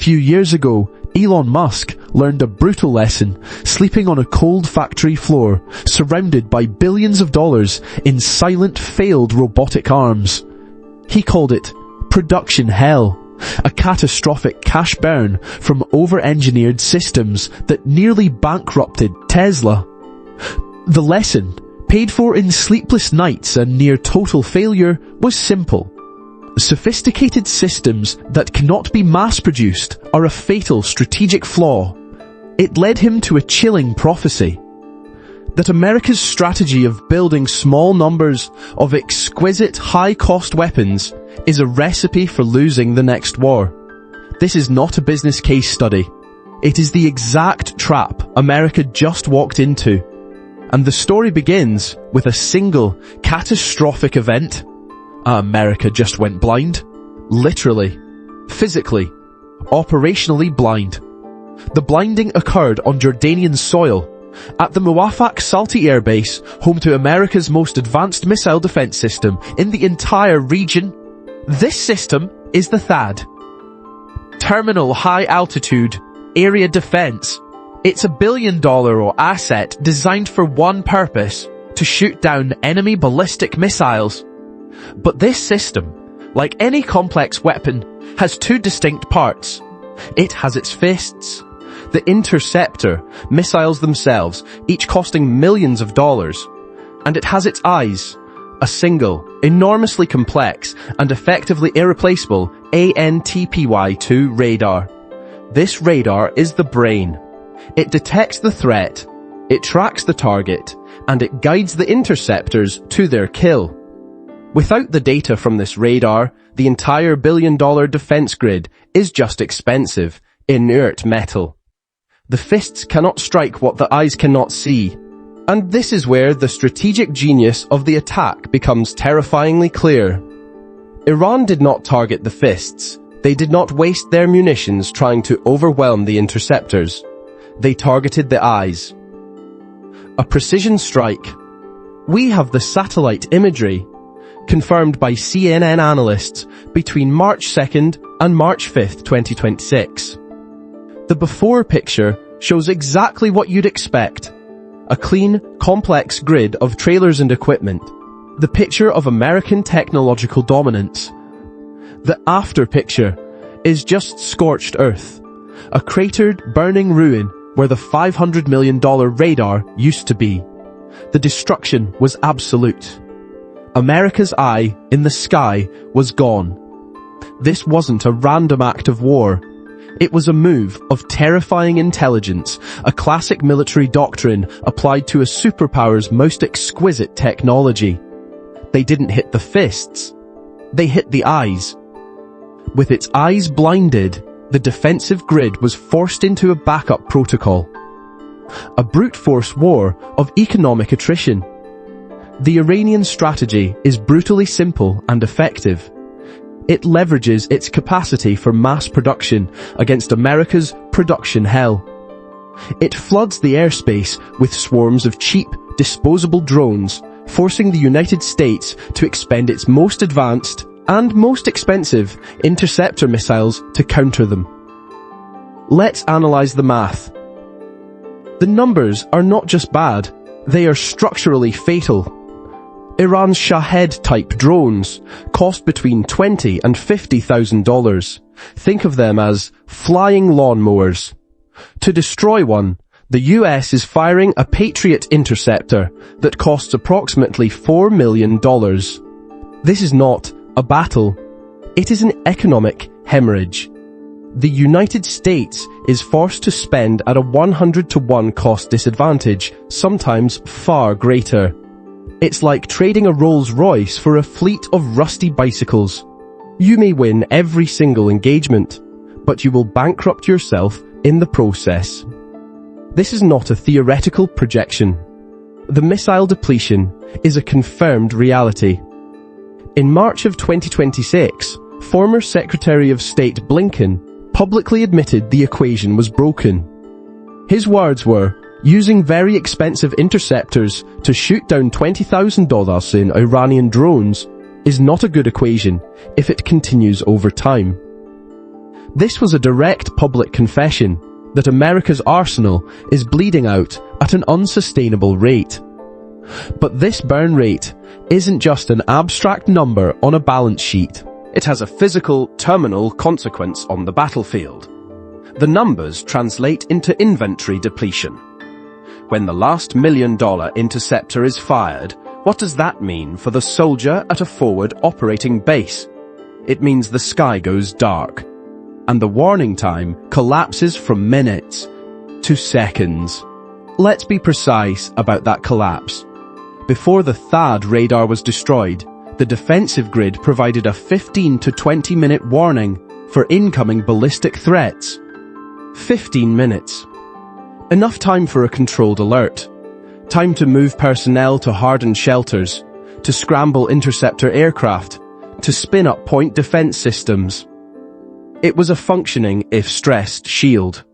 few years ago, Elon Musk learned a brutal lesson, sleeping on a cold factory floor, surrounded by billions of dollars in silent, failed robotic arms. He called it production hell, a catastrophic cash burn from over-engineered systems that nearly bankrupted Tesla. The lesson, paid for in sleepless nights and near total failure, was simple. Sophisticated systems that cannot be mass-produced are a fatal strategic flaw. It led him to a chilling prophecy. That America's strategy of building small numbers of exquisite high-cost weapons is a recipe for losing the next war. This is not a business case study. It is the exact trap America just walked into. And the story begins with a single catastrophic event. America just went blind. Literally. Physically. Operationally blind. The blinding occurred on Jordanian soil, at the Muwafaq Salti Air Base, home to America's most advanced missile defense system in the entire region. This system is the THAAD. Terminal High Altitude Area Defense. It's $1 billion asset designed for one purpose, to shoot down enemy ballistic missiles. But this system, like any complex weapon, has two distinct parts. It has its fists, the interceptor, missiles themselves, each costing millions of dollars. And it has its eyes, a single, enormously complex, and effectively irreplaceable ANTPY-2 radar. This radar is the brain. It detects the threat, it tracks the target, and it guides the interceptors to their kill. Without the data from this radar, the entire billion-dollar defense grid is just expensive, inert metal. The fists cannot strike what the eyes cannot see. And this is where the strategic genius of the attack becomes terrifyingly clear. Iran did not target the fists. They did not waste their munitions trying to overwhelm the interceptors. They targeted the eyes. A precision strike. We have the satellite imagery, confirmed by CNN analysts between March 2nd and March 5th, 2026. The before picture shows exactly what you'd expect. A clean, complex grid of trailers and equipment. The picture of American technological dominance. The after picture is just scorched earth. A cratered, burning ruin where the $500 million radar used to be. The destruction was absolute. America's eye in the sky was gone. This wasn't a random act of war. It was a move of terrifying intelligence, a classic military doctrine applied to a superpower's most exquisite technology. They didn't hit the fists. They hit the eyes. With its eyes blinded, the defensive grid was forced into a backup protocol. A brute force war of economic attrition. The Iranian strategy is brutally simple and effective. It leverages its capacity for mass production against America's production hell. It floods the airspace with swarms of cheap, disposable drones, forcing the United States to expend its most advanced and most expensive interceptor missiles to counter them. Let's analyze the math. The numbers are not just bad, they are structurally fatal. Iran's Shahed-type drones cost between $20,000 and $50,000. Think of them as flying lawnmowers. To destroy one, the US is firing a Patriot interceptor that costs approximately $4 million. This is not a battle. It is an economic hemorrhage. The United States is forced to spend at a 100-to-1 cost disadvantage, sometimes far greater. It's like trading a Rolls-Royce for a fleet of rusty bicycles. You may win every single engagement, but you will bankrupt yourself in the process. This is not a theoretical projection. The missile depletion is a confirmed reality. In March of 2026, former Secretary of State Blinken publicly admitted the equation was broken. His words were, "Using very expensive interceptors to shoot down $20,000 in Iranian drones is not a good equation if it continues over time." This was a direct public confession that America's arsenal is bleeding out at an unsustainable rate. But this burn rate isn't just an abstract number on a balance sheet. It has a physical, terminal consequence on the battlefield. The numbers translate into inventory depletion. When the last $1 million interceptor is fired, what does that mean for the soldier at a forward operating base? It means the sky goes dark, and the warning time collapses from minutes to seconds. Let's be precise about that collapse. Before the THAAD radar was destroyed, the defensive grid provided a 15 to 20 minute warning for incoming ballistic threats. 15 minutes. Enough time for a controlled alert. Time to move personnel to hardened shelters, to scramble interceptor aircraft, to spin up point defense systems. It was a functioning, if stressed, shield.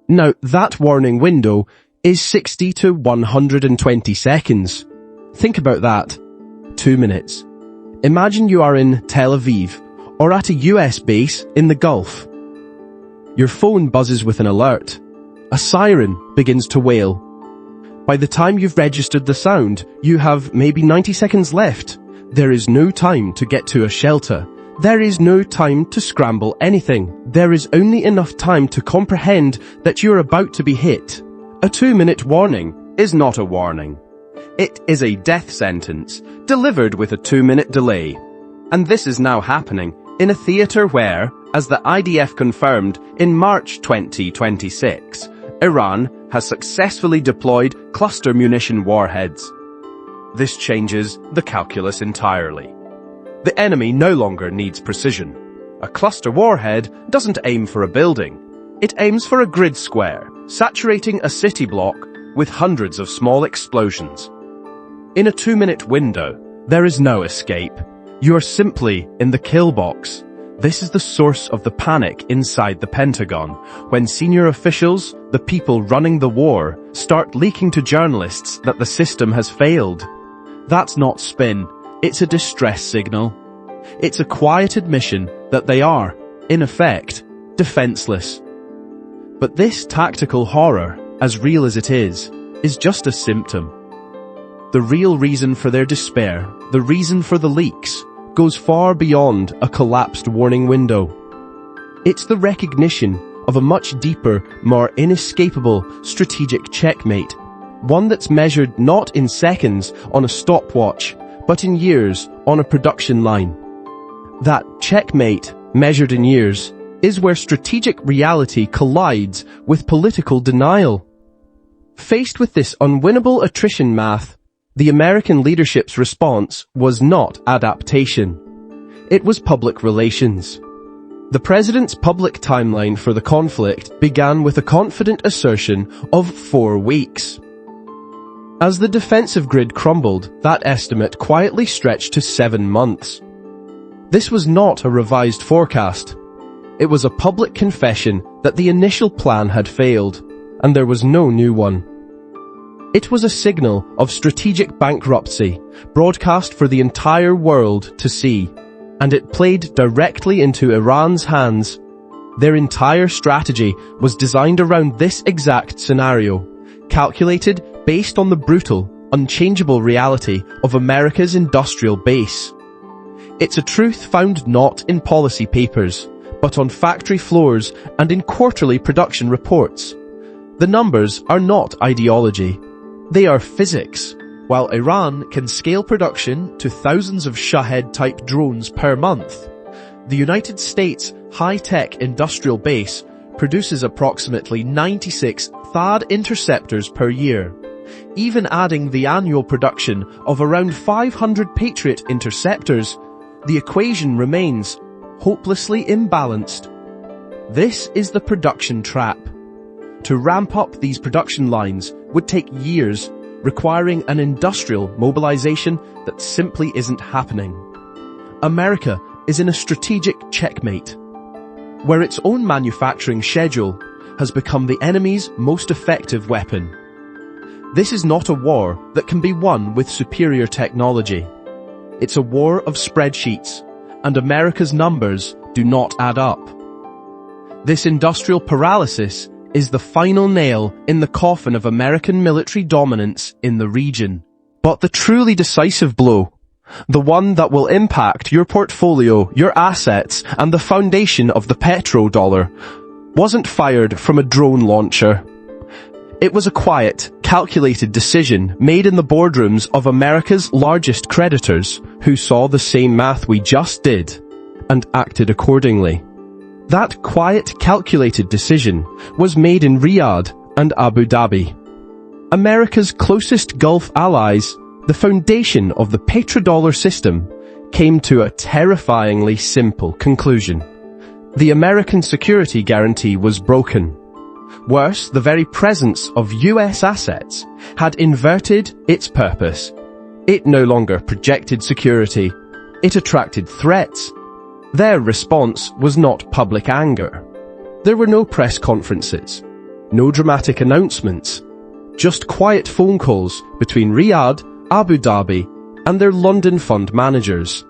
Now, that warning window is 60 to 120 seconds. Think about that. 2 minutes. Imagine you are in Tel Aviv or at a US base in the Gulf. Your phone buzzes with an alert. A siren begins to wail. By the time you've registered the sound, you have maybe 90 seconds left. There is no time to get to a shelter. There is no time to scramble anything. There is only enough time to comprehend that you're about to be hit. A 2-minute warning is not a warning. It is a death sentence, delivered with a 2-minute delay. And this is now happening in a theater where, as the IDF confirmed in March 2026, Iran has successfully deployed cluster munition warheads. This changes the calculus entirely. The enemy no longer needs precision. A cluster warhead doesn't aim for a building. It aims for a grid square, saturating a city block with hundreds of small explosions. In a 2-minute window, there is no escape. You are simply in the kill box. This is the source of the panic inside the Pentagon, when senior officials, the people running the war, start leaking to journalists that the system has failed. That's not spin. It's a distress signal. It's a quiet admission that they are, in effect, defenseless. But this tactical horror, as real as it is just a symptom. The real reason for their despair, the reason for the leaks, goes far beyond a collapsed warning window. It's the recognition of a much deeper, more inescapable strategic checkmate, one that's measured not in seconds on a stopwatch, but in years on a production line. That checkmate, measured in years, is where strategic reality collides with political denial. Faced with this unwinnable attrition math, the American leadership's response was not adaptation. It was public relations. The president's public timeline for the conflict began with a confident assertion of 4 weeks. As the defensive grid crumbled, that estimate quietly stretched to 7 months. This was not a revised forecast. It was a public confession that the initial plan had failed, and there was no new one. It was a signal of strategic bankruptcy, broadcast for the entire world to see, and it played directly into Iran's hands. Their entire strategy was designed around this exact scenario, calculated based on the brutal, unchangeable reality of America's industrial base. It's a truth found not in policy papers, but on factory floors and in quarterly production reports. The numbers are not ideology. They are physics. While Iran can scale production to thousands of Shahed-type drones per month, the United States' high-tech industrial base produces approximately 96 THAAD interceptors per year. Even adding the annual production of around 500 Patriot interceptors, the equation remains hopelessly imbalanced. This is the production trap. To ramp up these production lines would take years, requiring an industrial mobilization that simply isn't happening. America is in a strategic checkmate, where its own manufacturing schedule has become the enemy's most effective weapon. This is not a war that can be won with superior technology. It's a war of spreadsheets, and America's numbers do not add up. This industrial paralysis is the final nail in the coffin of American military dominance in the region. But the truly decisive blow, the one that will impact your portfolio, your assets, and the foundation of the petrodollar, wasn't fired from a drone launcher. It was a quiet, calculated decision made in the boardrooms of America's largest creditors, who saw the same math we just did and acted accordingly. That quiet, calculated decision was made in Riyadh and Abu Dhabi. America's closest Gulf allies, the foundation of the petrodollar system, came to a terrifyingly simple conclusion. The American security guarantee was broken. Worse, the very presence of US assets had inverted its purpose. It no longer projected security. It attracted threats. Their response was not public anger. There were no press conferences, no dramatic announcements, just quiet phone calls between Riyadh, Abu Dhabi, and their London fund managers.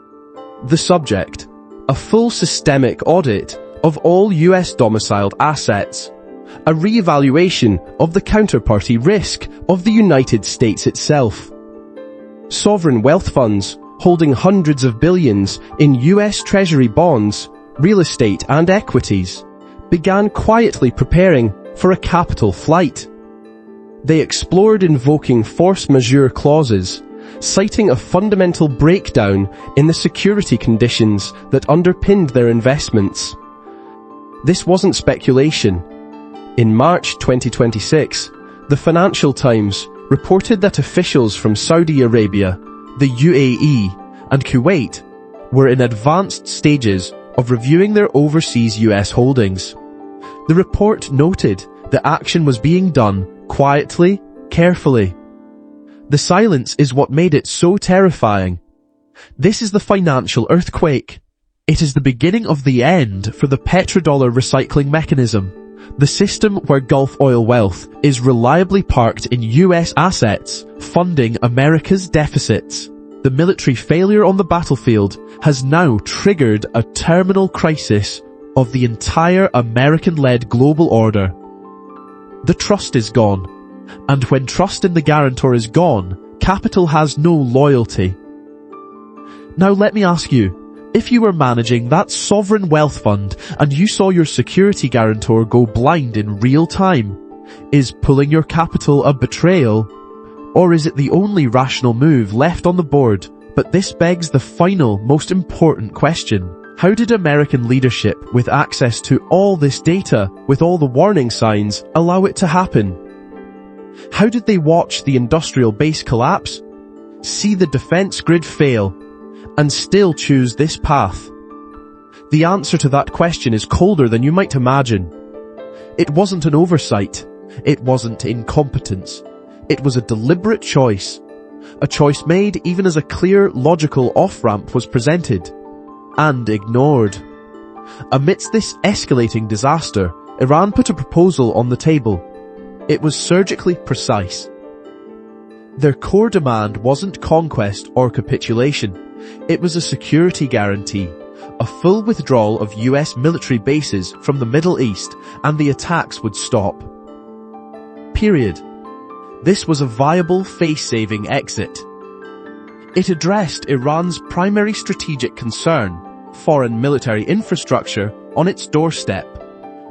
The subject: a full systemic audit of all US domiciled assets, a re-evaluation of the counterparty risk of the United States itself. Sovereign wealth funds holding hundreds of billions in US Treasury bonds, real estate and equities, began quietly preparing for a capital flight. They explored invoking force majeure clauses, citing a fundamental breakdown in the security conditions that underpinned their investments. This wasn't speculation. In March 2026, the Financial Times reported that officials from Saudi Arabia, the UAE, and Kuwait were in advanced stages of reviewing their overseas US holdings. The report noted that action was being done quietly, carefully. The silence is what made it so terrifying. This is the financial earthquake. It is the beginning of the end for the petrodollar recycling mechanism, the system where Gulf oil wealth is reliably parked in US assets, funding America's deficits. The military failure on the battlefield has now triggered a terminal crisis of the entire American-led global order. The trust is gone, and when trust in the guarantor is gone, capital has no loyalty. Now let me ask you, if you were managing that sovereign wealth fund and you saw your security guarantor go blind in real time, is pulling your capital a betrayal? Or is it the only rational move left on the board? But this begs the final, most important question. How did American leadership, with access to all this data, with all the warning signs, allow it to happen? How did they watch the industrial base collapse, see the defense grid fail, and still choose this path? The answer to that question is colder than you might imagine. It wasn't an oversight. It wasn't incompetence. It was a deliberate choice. A choice made even as a clear, logical off-ramp was presented and ignored. Amidst this escalating disaster, Iran put a proposal on the table. It was surgically precise. Their core demand wasn't conquest or capitulation. It was a security guarantee, a full withdrawal of US military bases from the Middle East, and the attacks would stop. Period. This was a viable face-saving exit. It addressed Iran's primary strategic concern, foreign military infrastructure, on its doorstep,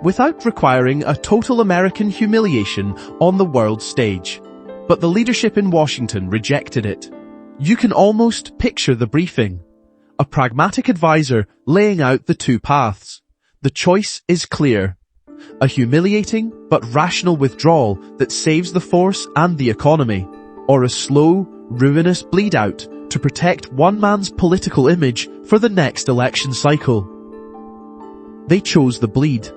without requiring a total American humiliation on the world stage. But the leadership in Washington rejected it. You can almost picture the briefing. A pragmatic advisor laying out the two paths. The choice is clear. A humiliating but rational withdrawal that saves the force and the economy, or a slow, ruinous bleed out to protect one man's political image for the next election cycle. They chose the bleed.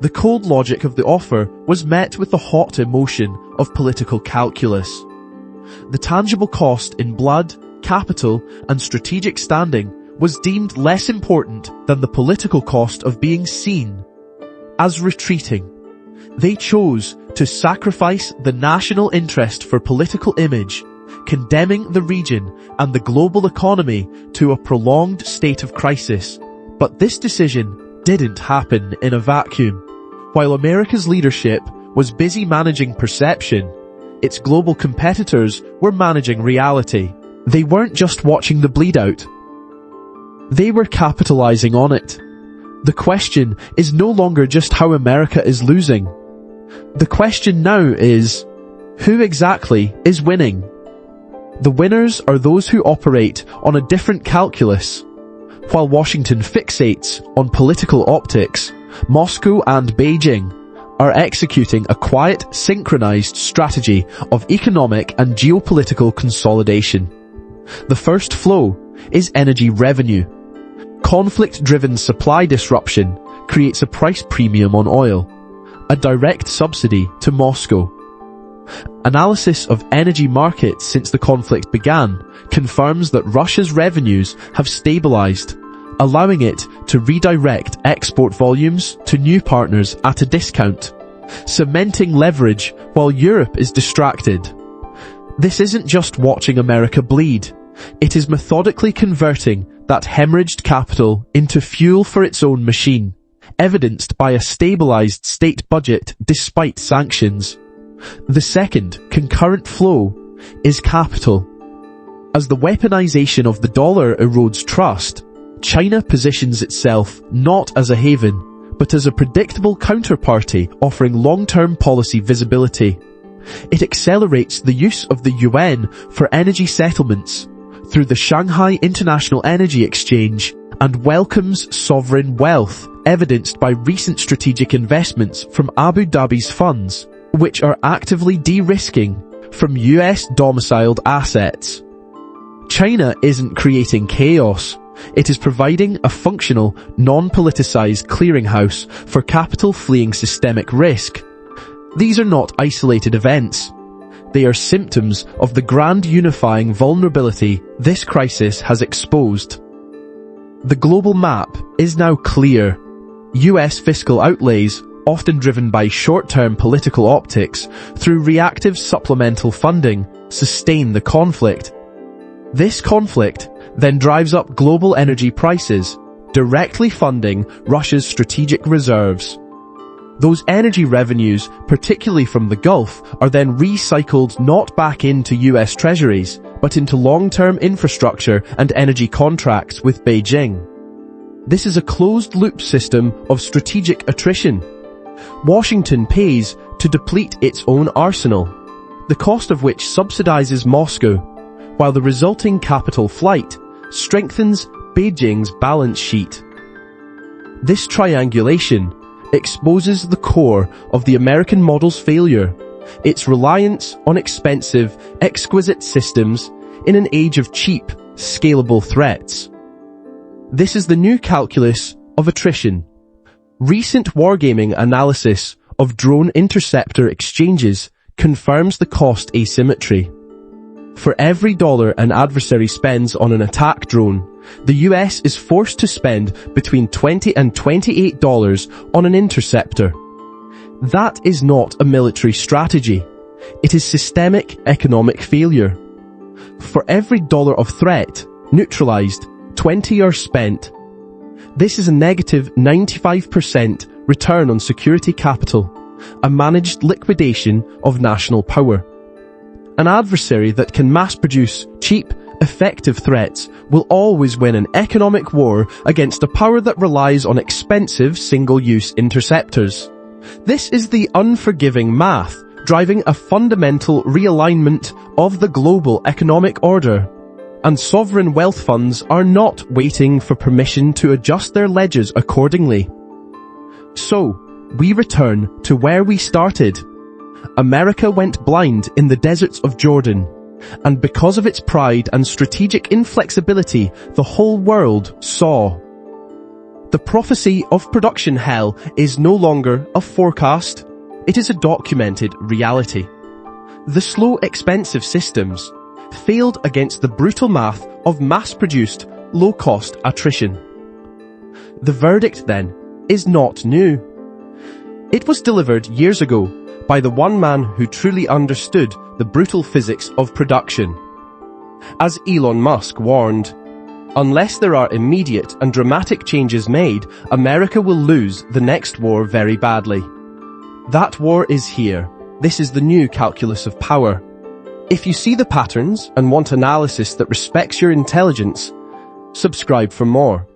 The cold logic of the offer was met with the hot emotion of political calculus. The tangible cost in blood, capital, and strategic standing was deemed less important than the political cost of being seen as retreating. They chose to sacrifice the national interest for political image, condemning the region and the global economy to a prolonged state of crisis. But this decision didn't happen in a vacuum. While America's leadership was busy managing perception, its global competitors were managing reality. They weren't just watching the bleed out. They were capitalizing on it. The question is no longer just how America is losing. The question now is, who exactly is winning? The winners are those who operate on a different calculus. While Washington fixates on political optics, Moscow and Beijing are executing a quiet, synchronized strategy of economic and geopolitical consolidation. The first flow is energy revenue. Conflict-driven supply disruption creates a price premium on oil, a direct subsidy to Moscow. Analysis of energy markets since the conflict began confirms that Russia's revenues have stabilized, allowing it to redirect export volumes to new partners at a discount, cementing leverage while Europe is distracted. This isn't just watching America bleed. It is methodically converting that hemorrhaged capital into fuel for its own machine, evidenced by a stabilized state budget despite sanctions. The second, concurrent flow, is capital. As the weaponization of the dollar erodes trust, China positions itself not as a haven, but as a predictable counterparty offering long-term policy visibility. It accelerates the use of the yuan for energy settlements through the Shanghai International Energy Exchange and welcomes sovereign wealth, evidenced by recent strategic investments from Abu Dhabi's funds, which are actively de-risking from US-domiciled assets. China isn't creating chaos. It is providing a functional, non-politicized clearinghouse for capital fleeing systemic risk. These are not isolated events. They are symptoms of the grand unifying vulnerability this crisis has exposed. The global map is now clear. US fiscal outlays, often driven by short-term political optics through reactive supplemental funding, sustain the conflict. This conflict then drives up global energy prices, directly funding Russia's strategic reserves. Those energy revenues, particularly from the Gulf, are then recycled not back into US treasuries, but into long-term infrastructure and energy contracts with Beijing. This is a closed-loop system of strategic attrition. Washington pays to deplete its own arsenal, the cost of which subsidizes Moscow, while the resulting capital flight strengthens Beijing's balance sheet. This triangulation exposes the core of the American model's failure, its reliance on expensive, exquisite systems in an age of cheap, scalable threats. This is the new calculus of attrition. Recent wargaming analysis of drone interceptor exchanges confirms the cost asymmetry. For every dollar an adversary spends on an attack drone, the US is forced to spend between $20 and $28 on an interceptor. That is not a military strategy. It is systemic economic failure. For every dollar of threat neutralized, 20 are spent. This is a negative 95% return on security capital, a managed liquidation of national power. An adversary that can mass-produce cheap, effective threats will always win an economic war against a power that relies on expensive single-use interceptors. This is the unforgiving math driving a fundamental realignment of the global economic order. And sovereign wealth funds are not waiting for permission to adjust their ledgers accordingly. So, we return to where we started. America went blind in the deserts of Jordan, and because of its pride and strategic inflexibility, the whole world saw. The prophecy of production hell is no longer a forecast, it is a documented reality. The slow, expensive systems failed against the brutal math of mass-produced, low-cost attrition. The verdict, then, is not new. It was delivered years ago by the one man who truly understood the brutal physics of production. As Elon Musk warned, Unless there are immediate and dramatic changes made, America will lose the next war very badly. That war is here. This is the new calculus of power. If you see the patterns and want analysis that respects your intelligence, subscribe for more.